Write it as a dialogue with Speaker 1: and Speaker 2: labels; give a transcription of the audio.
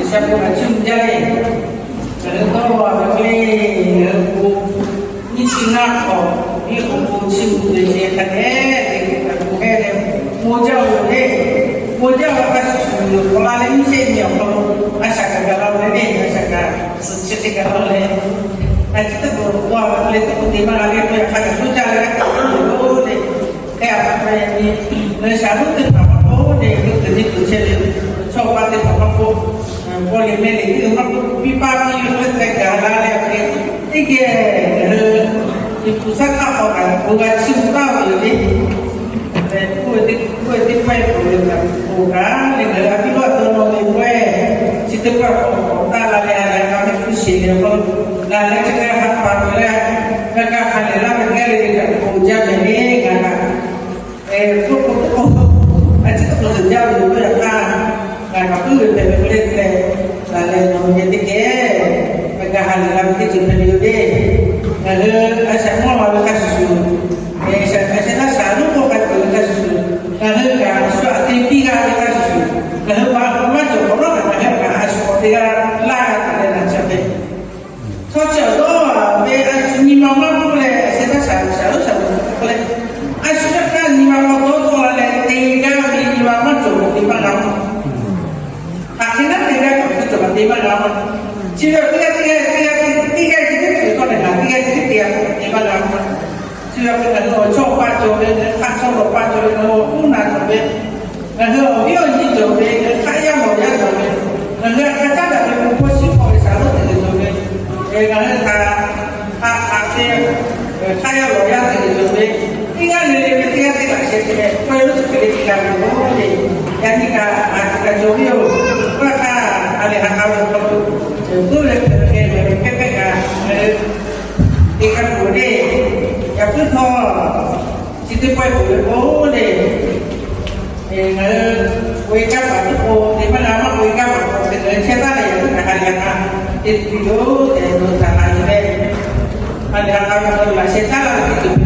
Speaker 1: siapa macam jai. Kalau apa ni ni singa ko ni ko cium je kane kane moja apa sih kalau ni saya ni kalau asal kalau ni asal sejak kalau ni kita berbuat boleh tu di mana dia punya kata tu cara kalau ni apa ni selalu tu apa ni itu jadi coba tu apa boleh ni itu pipa ni itu tegaklah ni tiga di pusat apa kan bukan cinta ni kue baik bukan negara itu atau kue situ kota lain kami fusi dia pun lain juga apa boleh mereka hadirlah mereka dengan hujan ini karena aja tu belum jauh juga kan karena tu lebih boleh lain menjadi ke mereka hadirlah kita jumpa dia lalu asal mau mereka susu asal selalu bukan mereka susu lalu kan suatu tiga mereka susu lalu macam orang kan seperti larat dan macam ni. Kacau tu, ni mama boleh saya selalu boleh. Asal kan ni mama tu boleh tinggal ni mama cukup di mana. Akhirnya tinggal tu cukup di mana. Jika tiga kita cukup dengan tiga di mana. Jika kita coba kacau lupa coba punah coba. Lalu dia ni coba kaya mau ya coba. Lalu kata dah berposisi kau selalu terjadi. Kerana kaya loya terjadi. Tinggal ni tidak sesuai. Kalau seperti kita boleh. Yang kita coba, maka ada hal itu boleh PPK ikan boleh. Yang itu situ boleh. Wake up atau di mana wake up atau cerita yang ada itu video dan tanah ini ada apa yang saya tahu itu